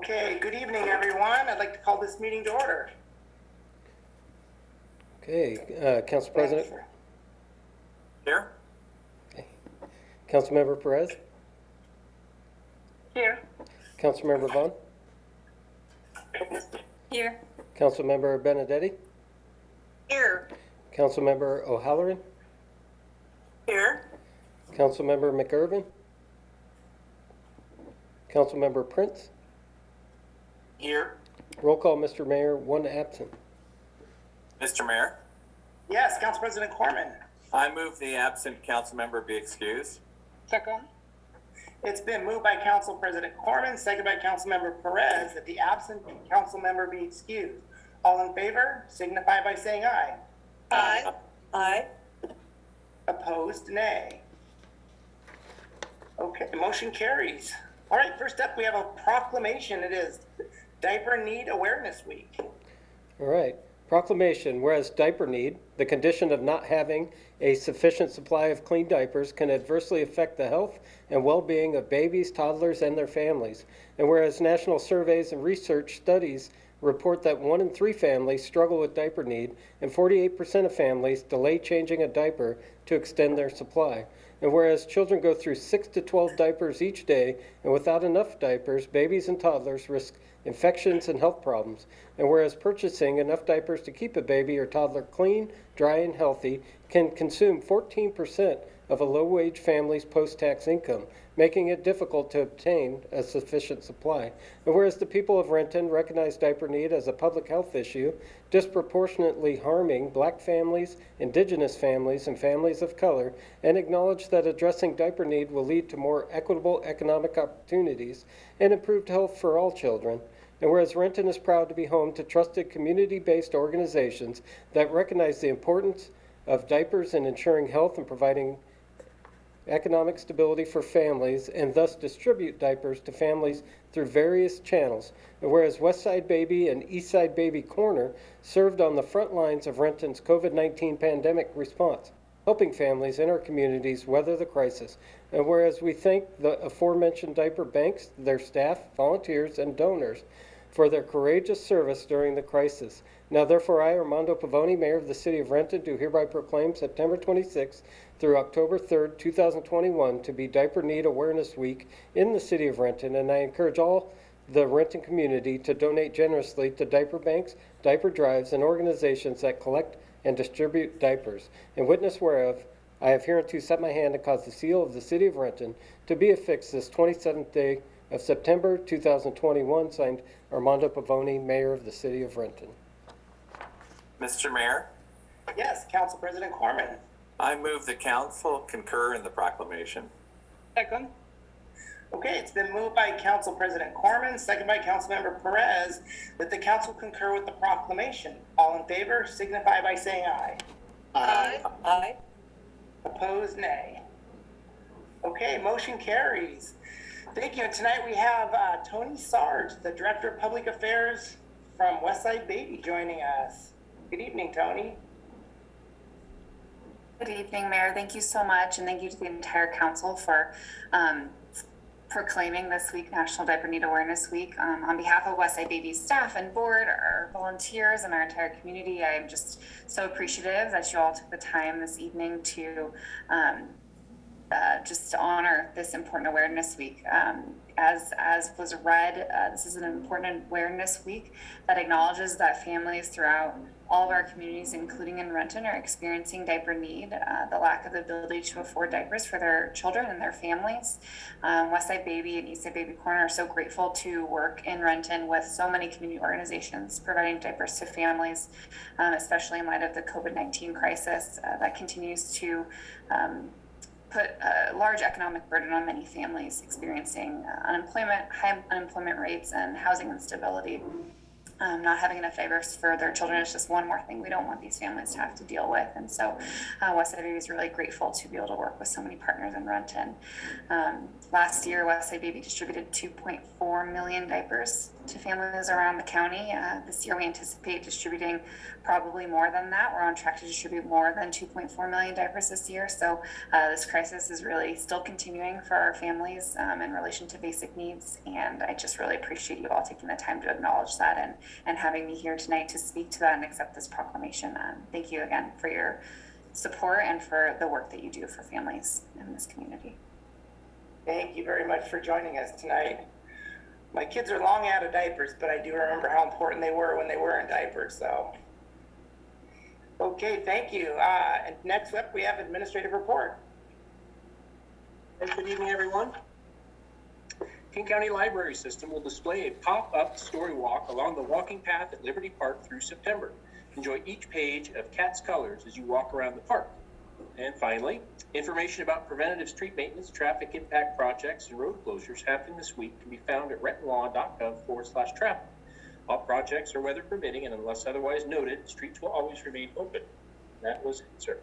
Okay, good evening, everyone. I'd like to call this meeting to order. Okay, Council President. Here. Councilmember Perez. Here. Councilmember Vaughn. Here. Councilmember Benedetti. Here. Councilmember O'Halloran. Here. Councilmember McIrvin. Councilmember Prince. Here. Roll call, Mr. Mayor, one absent. Mr. Mayor, Yes, Council President Corman. I move the absent council member be excused. Second. It's been moved by Council President Corman, seconded by Councilmember Perez, that the absent council member be excused. All in favor, signify by saying aye. Aye. Aye. Opposed, nay. Okay, the motion carries. All right, first up, we have a proclamation. It is Diaper Need Awareness Week. All right. Proclamation, whereas diaper need, the condition of not having a sufficient supply of clean diapers, can adversely affect the health and well-being of babies, toddlers, and their families. And whereas national surveys and research studies report that 1 in 3 families struggle with diaper need, and 48% of families delay changing a diaper to extend their supply. And whereas children go through 6 to 12 diapers each day, and without enough diapers, babies and toddlers risk infections and health problems. And whereas purchasing enough diapers to keep a baby or toddler clean, dry, and healthy can consume 14% of a low-wage family's post-tax income, making it difficult to obtain a sufficient supply. And whereas the people of Renton recognize diaper need as a public health issue, disproportionately harming Black families, Indigenous families, and families of color, and acknowledge that addressing diaper need will lead to more equitable economic opportunities and improved health for all children. And whereas Renton is proud to be home to trusted community-based organizations that recognize the importance of diapers in ensuring health and providing economic stability for families, and thus distribute diapers to families through various channels. And whereas Westside Baby and Eastside Baby Corner served on the front lines of Renton's COVID-19 pandemic response, helping families in our communities weather the crisis. And whereas we thank the aforementioned diaper banks, their staff, volunteers, and donors for their courageous service during the crisis. Now therefore I, Armando Pavoni, Mayor of the City of Renton, do hereby proclaim September 26th through October 3rd, 2021 to be Diaper Need Awareness Week in the City of Renton, and I encourage all the Renton community to donate generously to diaper banks, diaper drives, and organizations that collect and distribute diapers. In witness whereof, I have hereunto set my hand and caused the seal of the City of Renton to be affixed this 27th day of September 2021, signed Armando Pavoni, Mayor of the City of Renton. Mr. Mayor, Yes, Council President Corman. I move the council concur in the proclamation. Second. Okay, it's been moved by Council President Corman, second by Councilmember Perez, that the council concur with the proclamation. All in favor, signify by saying aye. Aye. Aye. Opposed, nay. Okay, motion carries. Thank you. And tonight we have Tony Sarge, the Director of Public Affairs from Westside Baby, joining us. Good evening, Tony. Good evening, Mayor. Thank you so much, and thank you to the entire council for proclaiming this week National Diaper Need Awareness Week. On behalf of Westside Baby staff and board, our volunteers, and our entire community, I am just so appreciative that you all took the time this evening to just to honor this important awareness week. As was read, this is an important awareness week that acknowledges that families throughout all of our communities, including in Renton, are experiencing diaper need, the lack of the ability to afford diapers for their children and their families. Westside Baby and Eastside Baby Corner are so grateful to work in Renton with so many community organizations providing diapers to families, especially in light of the COVID-19 crisis that continues to put a large economic burden on many families experiencing unemployment, high unemployment rates, and housing instability. not having enough diapers for their children is just one more thing we don't want these families to have to deal with. And so Westside Baby is really grateful to be able to work with so many partners in Renton. Last year, Westside Baby distributed 2.4 million diapers to families around the county. This year, we anticipate distributing probably more than that. We're on track to distribute more than 2.4 million diapers this year. So this crisis is really still continuing for our families in relation to basic needs. And I just really appreciate you all taking the time to acknowledge that and having me here tonight to speak to that and accept this proclamation. Thank you again for your support and for the work that you do for families in this community. Thank you very much for joining us tonight. My kids are long out of diapers, but I do remember how important they were when they were in diapers, so. Okay, thank you. And next up, we have administrative report. Good evening, everyone. King County Library System will display a pop-up story walk along the walking path at Liberty Park through September. Enjoy each page of Cat's Colors as you walk around the park. And finally, information about preventative street maintenance, traffic impact projects, and road closures happening this week can be found at rentonlaw.gov/travel. All projects are weather permitting, and unless otherwise noted, streets will always remain open. That was it, sir.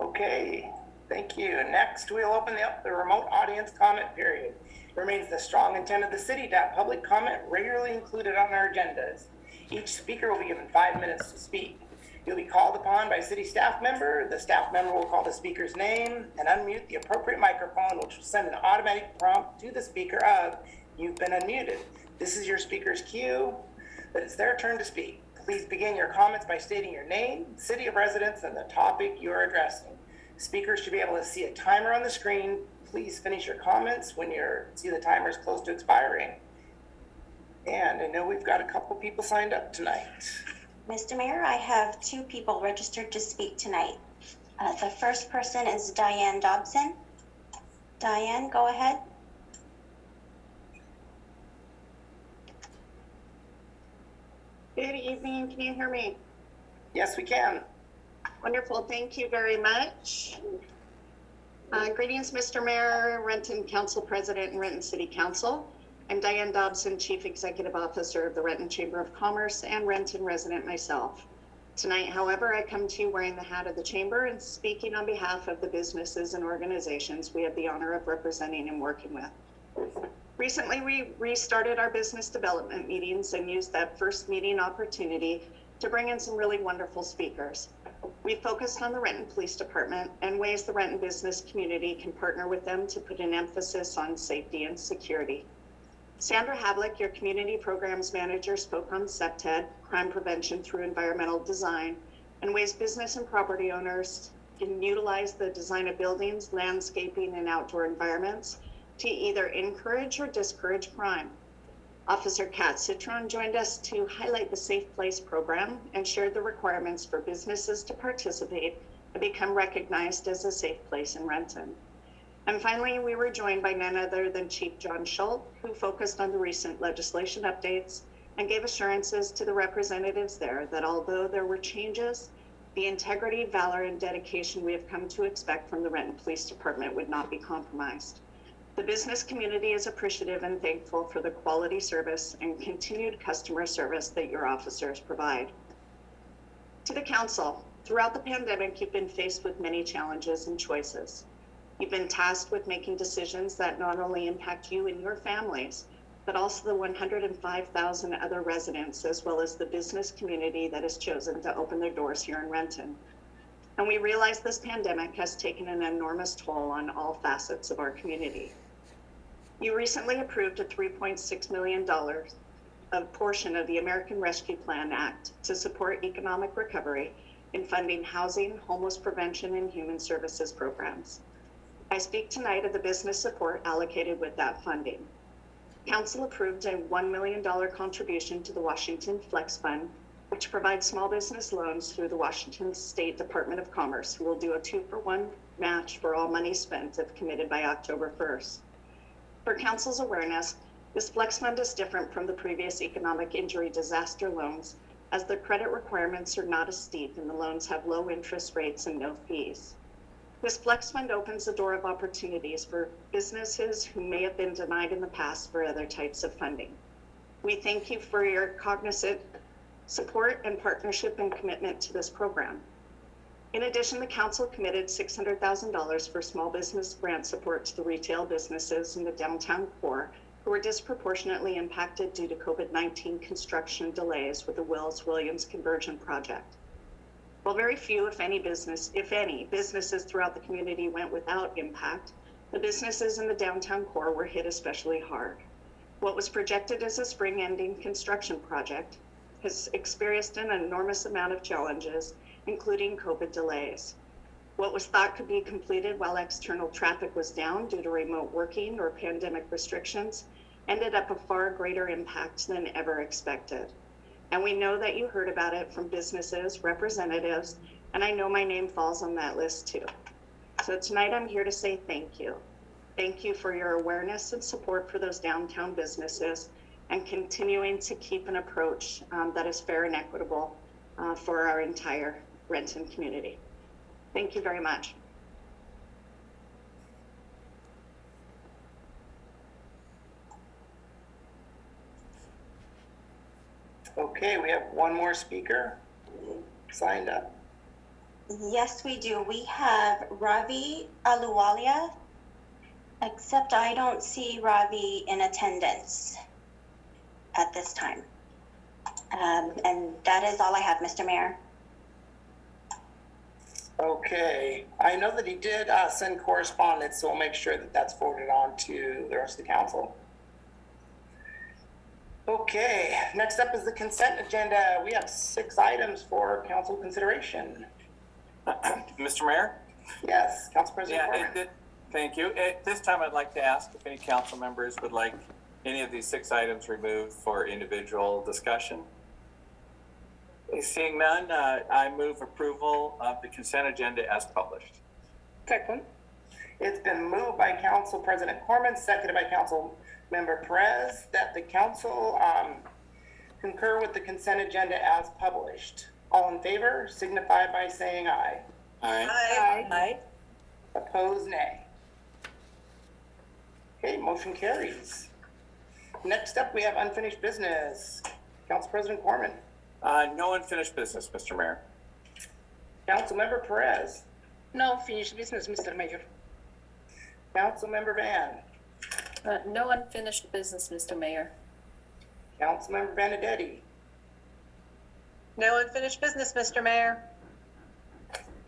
Okay, thank you. Next, we'll open up the remote audience comment period. It remains the strong intent of the city to have public comment regularly included on our agendas. Each speaker will be given 5 minutes to speak. You'll be called upon by a city staff member. The staff member will call the speaker's name and unmute the appropriate microphone, which will send an automatic prompt to the speaker of, "You've been unmuted. This is your speaker's cue, but it's their turn to speak. Please begin your comments by stating your name, city of residence, and the topic you are addressing. Speakers should be able to see a timer on the screen. Please finish your comments when you see the timer is close to expiring." And I know we've got a couple people signed up tonight. Mr. Mayor, I have 2 people registered to speak tonight. The first person is Diane Dobson. Diane, go ahead. Good evening. Can you hear me? Yes, we can. Wonderful. Thank you very much. Greetings, Mr. Mayor, Renton Council President, and Renton City Council. I'm Diane Dobson, Chief Executive Officer of the Renton Chamber of Commerce and Renton resident myself. Tonight, however, I come to you wearing the hat of the Chamber and speaking on behalf of the businesses and organizations we have the honor of representing and working with. Recently, we restarted our business development meetings and used that first meeting opportunity to bring in some really wonderful speakers. We focused on the Renton Police Department and ways the Renton business community can partner with them to put an emphasis on safety and security. Sandra Havlick, your community programs manager, spoke on SEPTED, crime prevention through environmental design, and ways business and property owners can utilize the design of buildings, landscaping, and outdoor environments to either encourage or discourage crime. Officer Kat Citron joined us to highlight the Safe Place program and shared the requirements for businesses to participate and become recognized as a safe place in Renton. And finally, we were joined by none other than Chief John Schultz, who focused on the recent legislation updates and gave assurances to the representatives there that although there were changes, the integrity, valor, and dedication we have come to expect from the Renton Police Department would not be compromised. The business community is appreciative and thankful for the quality service and continued customer service that your officers provide. To the council, throughout the pandemic, you've been faced with many challenges and choices. You've been tasked with making decisions that not only impact you and your families, but also the 105,000 other residents, as well as the business community that has chosen to open their doors here in Renton. And we realize this pandemic has taken an enormous toll on all facets of our community. You recently approved a $3.6 million portion of the American Rescue Plan Act to support economic recovery in funding housing, homeless prevention, and human services programs. I speak tonight of the business support allocated with that funding. Council approved a $1 million contribution to the Washington Flex Fund, which provides small business loans through the Washington State Department of Commerce, who will do a 2-for-1 match for all money spent if committed by October 1st. For Council's awareness, this Flex Fund is different from the previous economic injury disaster loans, as the credit requirements are not as steep and the loans have low interest rates and no fees. This Flex Fund opens the door of opportunities for businesses who may have been denied in the past for other types of funding. We thank you for your cognizant support and partnership and commitment to this program. In addition, the council committed $600,000 for small business grant support to the retail businesses in the downtown core who were disproportionately impacted due to COVID-19 construction delays with the Wills-Williams conversion project. While very few, if any, businesses throughout the community went without impact, the businesses in the downtown core were hit especially hard. What was projected as a spring-ending construction project has experienced an enormous amount of challenges, including COVID delays. What was thought could be completed while external traffic was down due to remote working or pandemic restrictions ended up a far greater impact than ever expected. And we know that you heard about it from businesses, representatives, and I know my name falls on that list too. So tonight I'm here to say thank you. Thank you for your awareness and support for those downtown businesses and continuing to keep an approach that is fair and equitable for our entire Renton community. Thank you very much. Okay, we have one more speaker signed up. Yes, we do. We have Ravi Aluwalia, except I don't see Ravi in attendance at this time. And that is all I have, Mr. Mayor. Okay, I know that he did send correspondence, so we'll make sure that that's forwarded on to the rest of the council. Okay, next up is the consent agenda. We have 6 items for council consideration. Mr. Mayor? Yes, Council President Corman. Thank you. At this time, I'd like to ask if any council members would like any of these 6 items removed for individual discussion. Seeing none, I move approval of the consent agenda as published. Second. It's been moved by Council President Corman, seconded by Council Member Perez, that the council concur with the consent agenda as published. All in favor, signify by saying aye. Aye. Aye. Aye. Opposed, nay. Okay, motion carries. Next up, we have unfinished business. Council President Corman. No unfinished business, Mr. Mayor. Council Member Perez. No finished business, Mr. Mayor. Council Member Van. No unfinished business, Mr. Mayor. Council Member Benedetti. No unfinished business, Mr. Mayor.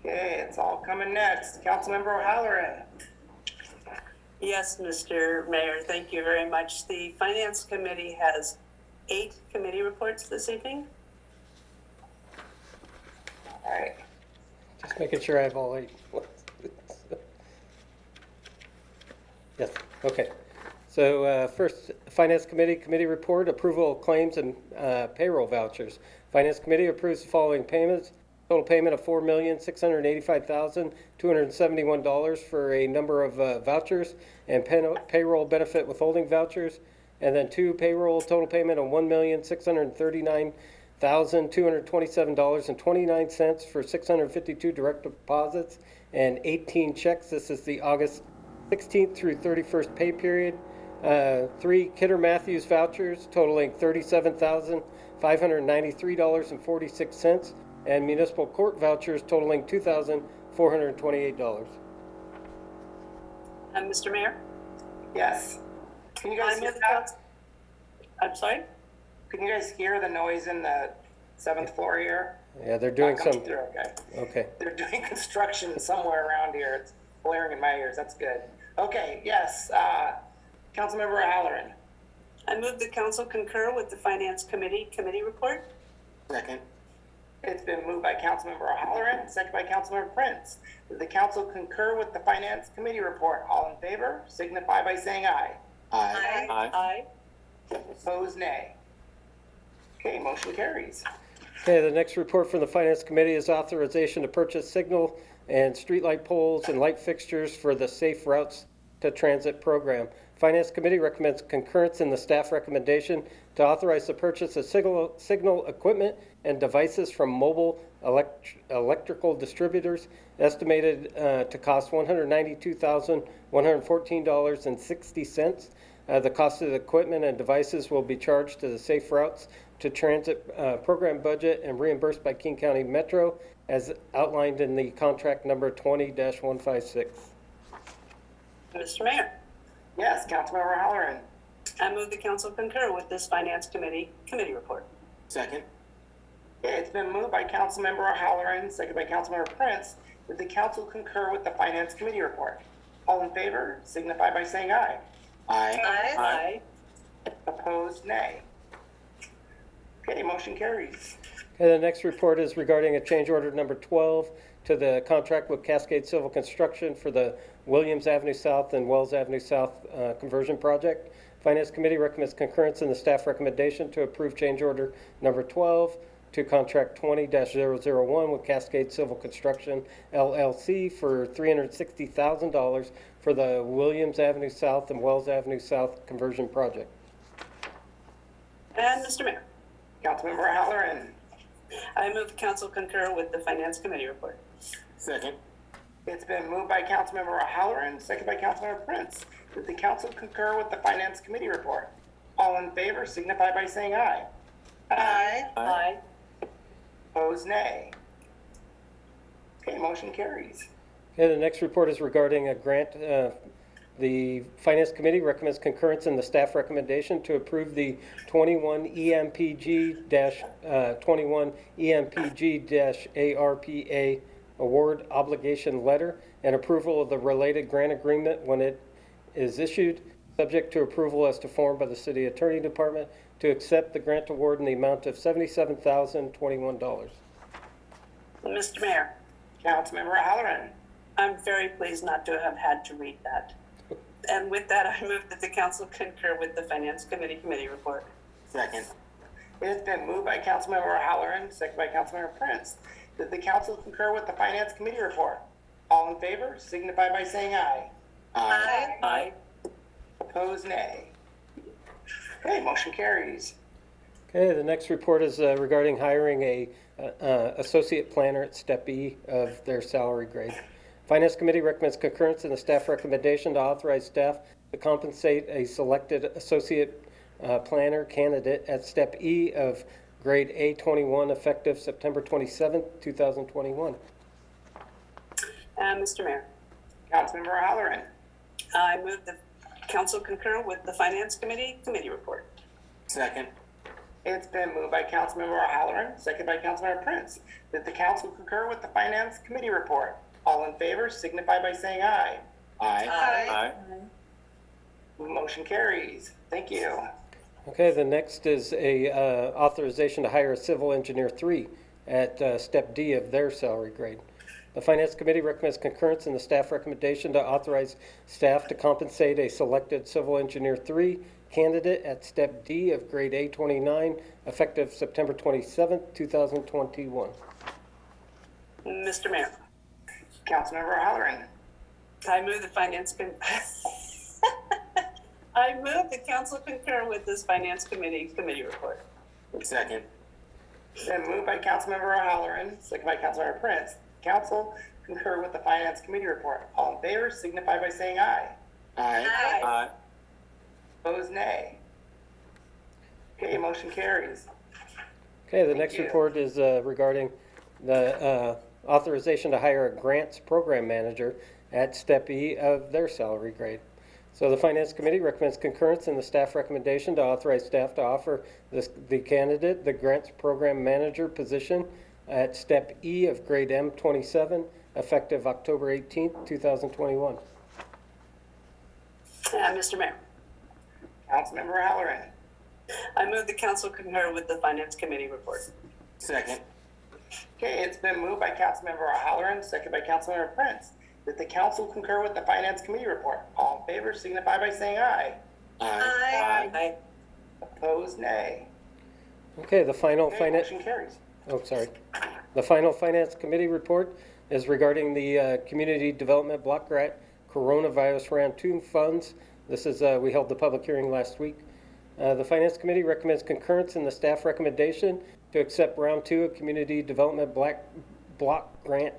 Okay, it's all coming next. Council Member O'Halloran. Yes, Mr. Mayor, thank you very much. The Finance Committee has 8 committee reports this evening. All right. Just making sure I have all 8. Yes, okay. So first, Finance Committee report, approval of claims and payroll vouchers. Finance Committee approves the following payments. Total payment of $4,685,271 for a number of vouchers and payroll benefit withholding vouchers. And then 2 payroll total payment of $1,639,227.29 for 652 direct deposits and 18 checks. This is the August 16th through 31st pay period. 3 Kidder Matthews vouchers totaling $37,593.46 and municipal court vouchers totaling $2,428. Mr. Mayor? Yes. Can you guys I hear move that? I'm sorry? Can you guys hear the noise in the 7th floor here? Yeah, they're doing Not coming some. through, okay. Okay. They're doing construction somewhere around here. It's blaring in my ears. That's good. Okay, yes. Councilmember O'Halloran. I move the council concur with the Finance Committee report. Second. It's been moved by Councilmember O'Halloran, second by Councilmember Prince. Does the council concur with the Finance Committee report? All in favor, signify by saying aye. Aye. Aye. Opposed, nay. Okay, motion carries. Okay, the next report from the Finance Committee is authorization to purchase signal and streetlight poles and light fixtures for the Safe Routes to Transit program. Finance Committee recommends concurrence in the staff recommendation to authorize the purchase of signal equipment and devices from mobile electrical distributors, estimated to cost $192,114.60. The cost of the equipment and devices will be charged to the Safe Routes to Transit program budget and reimbursed by King County Metro as outlined in the contract number 20-156. Mr. Mayor, Yes, Councilmember Halloran. I move the council concur with this finance committee report. Second. Okay, it's been moved by Councilmember Halloran, seconded by Councilmember Prince, that the council concur with the Finance Committee report. All in favor, signify by saying aye. Aye. Aye. Opposed, nay. Okay, motion carries. Okay, the next report is regarding a change order number 12 to the contract with Cascade Civil Construction for the Williams Avenue South and Wells Avenue South conversion project. Finance Committee recommends concurrence in the staff recommendation to approve change order number 12 to contract 20-001 with Cascade Civil Construction LLC for $360,000 for the Williams Avenue South and Wells Avenue South conversion project. And Mr. Mayor, Councilmember Halloran. I move the council concur with the finance committee report. Second. It's been moved by Councilmember Halloran, seconded by Councilmember Prince, that the council concur with the Finance Committee report. All in favor, signify by saying aye. Aye. Opposed, nay. Okay, motion carries. Okay, the next report is regarding a grant. The Finance Committee recommends concurrence in the staff recommendation to approve the 21 EMPG-ARPA award obligation letter and approval of the related grant agreement when it is issued, subject to approval as to form by the City Attorney Department to accept the grant award in the amount of $77,021. Mr. Mayor, Councilmember Halloran. I'm very pleased not to have had to read that. And with that, I move that the council concur with the finance committee report. Second. It has been moved by Councilmember Halloran, seconded by Councilmember Prince, that the council concur with the Finance Committee report. All in favor, signify by saying aye. Aye. Opposed, nay. Okay, motion carries. Okay, the next report is regarding hiring a associate planner at step E of their salary grade. Finance Committee recommends concurrence in the staff recommendation to authorize staff to compensate a selected associate planner candidate at step E of grade A21 effective September 27th, 2021. And Mr. Mayor, Councilmember Halloran. I move the council concur with the finance committee report. Second. It's been moved by Councilmember Halloran, seconded by Councilmember Prince, that the council concur with the Finance Committee report. All in favor, signify by saying aye. Aye. Motion carries. Thank you. Okay, the next is a authorization to hire a civil engineer 3 at step D of their salary grade. The Finance Committee recommends concurrence in the staff recommendation to authorize staff to compensate a selected civil engineer 3 candidate at step D of grade A29 effective September 27th, 2021. Mr. Mayor, Councilmember Halloran. I move the I move the council concur with this finance committee report. Second. Then moved by Councilmember Halloran, seconded by Councilmember Prince. Council concur with the Finance Committee report. All in favor, signify by saying aye. Aye. Opposed, nay. Okay, motion carries. Okay, the next you. report is regarding the authorization to hire a grants program manager at step E of their salary grade. So the Finance Committee recommends concurrence in the staff recommendation to authorize staff to offer the candidate the grants program manager position at step E of grade M27 effective October 18th, 2021. Mr. Mayor, Councilmember Halloran. I move the council concur with the finance committee report. Second. Okay, it's been moved by Councilmember Halloran, seconded by Councilmember Prince, that the council concur with the Finance Committee report. All in favor, signify by saying aye. Aye. Opposed, nay. Okay, the final Okay, finance. motion carries. Oh, sorry. The final Finance Committee report is regarding the Community Development Block Grant Coronavirus Round 2 funds. This is, we held the public hearing last week. The Finance Committee recommends concurrence in the staff recommendation to accept Round 2 of Community Development Block Grant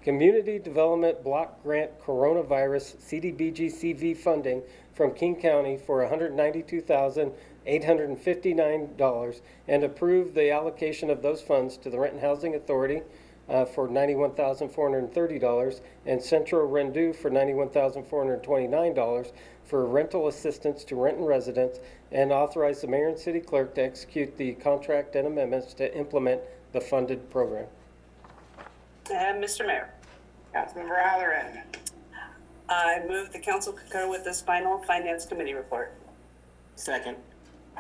Community Development Block Grant Coronavirus CDBG-CV funding from King County for $192,859 and approve the allocation of those funds to the Renton Housing Authority for $91,430 and Central Rendu for $91,429 for rental assistance to Renton residents, and authorize the mayor and city clerk to execute the contract and amendments to implement the funded program. Mr. Mayor, Councilmember Halloran. I move the council concur with this final finance committee report. Second.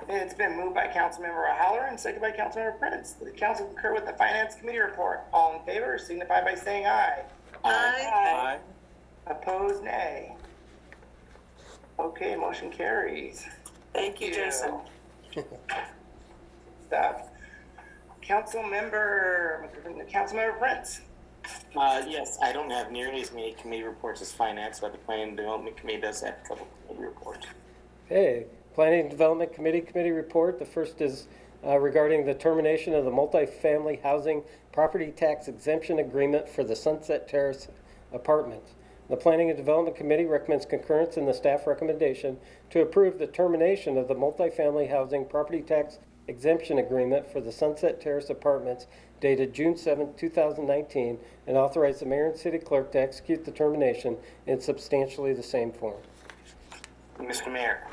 It's been moved by Councilmember Halloran, seconded by Councilmember Prince. The council concur with the finance committee report. All in favor signify by saying aye. Aye. Opposed, nay. Okay, motion carries. Thank you, Jason. Stuff. Councilmember Prince. Yes, I don't have nearly as many committee reports as finance, but the Planning and Development Committee does have a couple committee reports. Okay, Planning and Development Committee report. The first is regarding the termination of the multifamily housing property tax exemption agreement for the Sunset Terrace apartments. The Planning and Development Committee recommends concurrence in the staff recommendation to approve the termination of the multifamily housing property tax exemption agreement for the Sunset Terrace apartments dated June 7, 2019, and authorize the mayor and city clerk to execute the termination in substantially the same form. Mr. Mayor,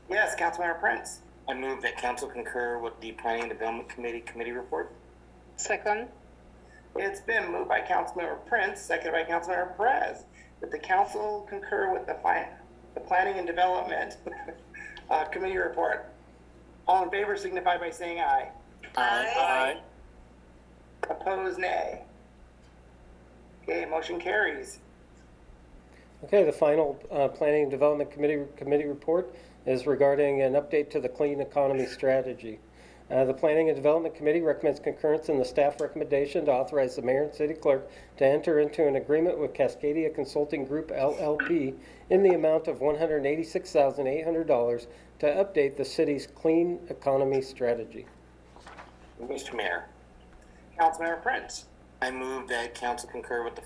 Yes, Councilmember Prince. I move that council concur with the Planning and Development committee report. Second. It's been moved by Councilmember Prince, seconded by Councilmember Perez, that the council concur with the Planning and Development Committee report. All in favor signify by saying aye. Aye. Opposed, nay. Okay, motion carries. Okay, the final Planning and Development Committee report is regarding an update to the clean economy strategy. The Planning and Development Committee recommends concurrence in the staff recommendation to authorize the mayor and city clerk to enter into an agreement with Cascadia Consulting Group LLP in the amount of $186,800 to update the city's clean economy strategy. Mr. Mayor, Councilmember Prince. I move that council concur with the,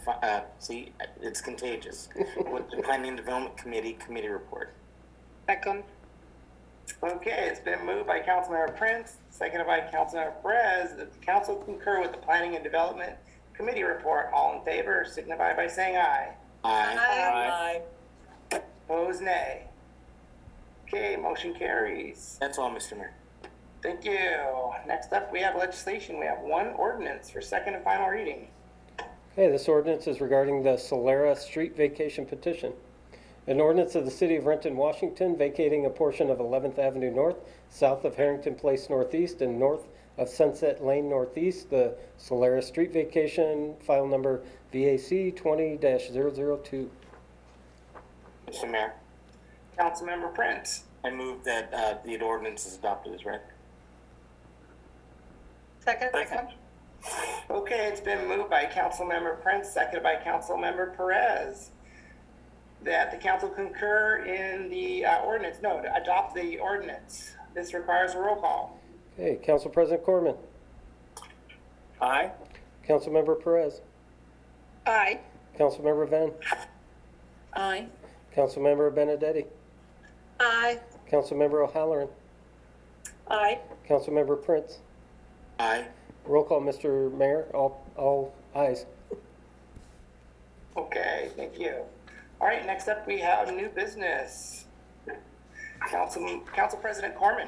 it's contagious, with the Planning and Development committee report. Second. Okay, it's been moved by Councilmember Prince, seconded by Councilmember Perez, that the council concur with the Planning and Development Committee report. All in favor signify by saying aye. Aye. Opposed, nay. Okay, motion carries. That's all, Mr. Mayor. Thank you. Next up, we have legislation. We have one ordinance for second and final reading. Okay, this ordinance is regarding the Solera Street vacation petition. An ordinance of the City of Renton, Washington, vacating a portion of 11th Avenue North, south of Harrington Place Northeast, and north of Sunset Lane Northeast, the Solera Street vacation, file number VAC 20-002. Mr. Mayor, Councilmember Prince. I move that the ordinance is adopted as read. Second. Okay, it's been moved by Councilmember Prince, seconded by Councilmember Perez, that the council concur in the ordinance. No, to adopt the ordinance. This requires a roll call. Okay, Council President Corman. Aye. Councilmember Perez. Aye. Councilmember Venn. Aye. Councilmember Benedetti. Aye. Councilmember O'Halloran. Aye. Councilmember Prince. Aye. Roll call, Mr. Mayor. All ayes. Okay, thank you. All right, next up we have new business. Council President Corman.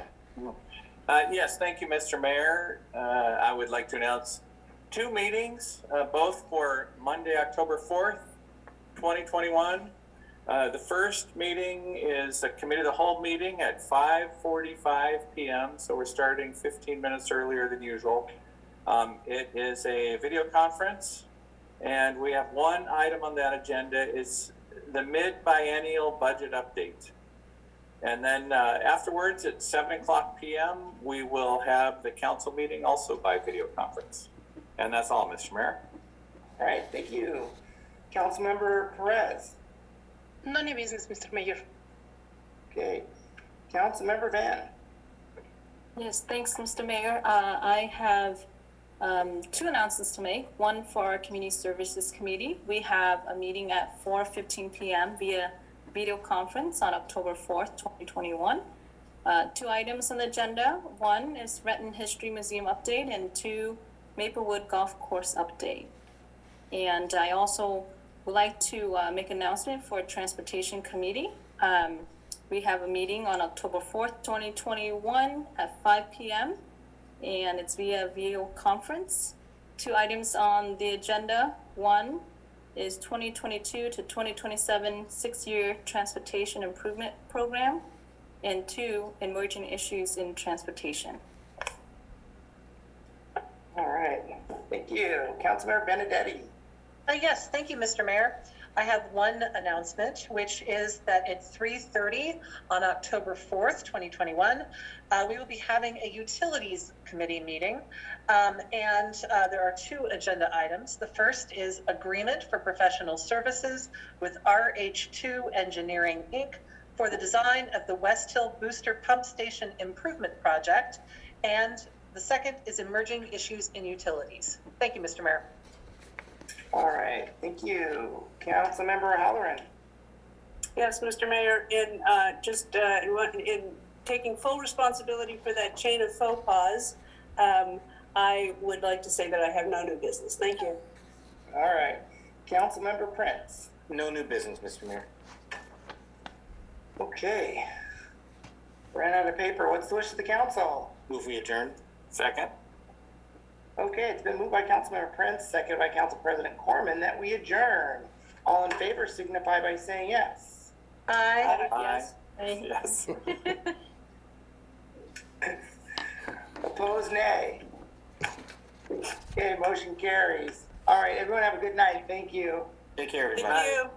Yes, thank you, Mr. Mayor. I would like to announce two meetings, both for Monday, October 4th, 2021. The first meeting is a committee of the whole meeting at 5:45 p.m., so we're starting 15 minutes earlier than usual. It is a video conference, and we have one item on that agenda. It's the mid-biennial budget update. And then afterwards at 7:00 p.m., we will have the council meeting also by video conference. And that's all, Mr. Mayor. All right, thank you. Councilmember Perez. No new business, Mr. Mayor. Okay. Councilmember Van. Yes, thanks, Mr. Mayor. I have Two announcements to make. One for our Community Services Committee. We have a meeting at 4:15 p.m. via video conference on October 4th, 2021. Two items on the agenda. One is Renton History Museum update, and two, Maplewood Golf Course update. And I also would like to make an announcement for Transportation Committee. We have a meeting on October 4th, 2021 at 5 p.m. and it's via video conference. Two items on the agenda. One is 2022 to 2027 6-year transportation improvement program, and two, emerging issues in transportation. All right, thank you. Councilmember Benedetti. Yes, thank you, Mr. Mayor. I have one announcement, which is that at 3:30 on October 4th, 2021, we will be having a Utilities Committee meeting. And there are two agenda items. The first is agreement for professional services with RH2 Engineering, Inc. for the design of the West Hill Booster Pump Station Improvement Project. And the second is emerging issues in utilities. Thank you, Mr. Mayor. All right, thank you. Councilmember Halloran. Yes, Mr. Mayor, in taking full responsibility for that chain of faux pas, I would like to say that I have no new business. Thank you. All right, Councilmember Prince. No new business, Mr. Mayor. Okay. Ran out of paper. What's the wish of the council? Move we adjourn. Second? Okay, it's been moved by Councilmember Prince, seconded by Council President Corman, that we adjourn. All in favor signify by saying yes. Aye. Aye. Yes. Opposed, nay. Okay, motion carries. All right, everyone have a good night. Thank you. Take care, Thank everybody. you.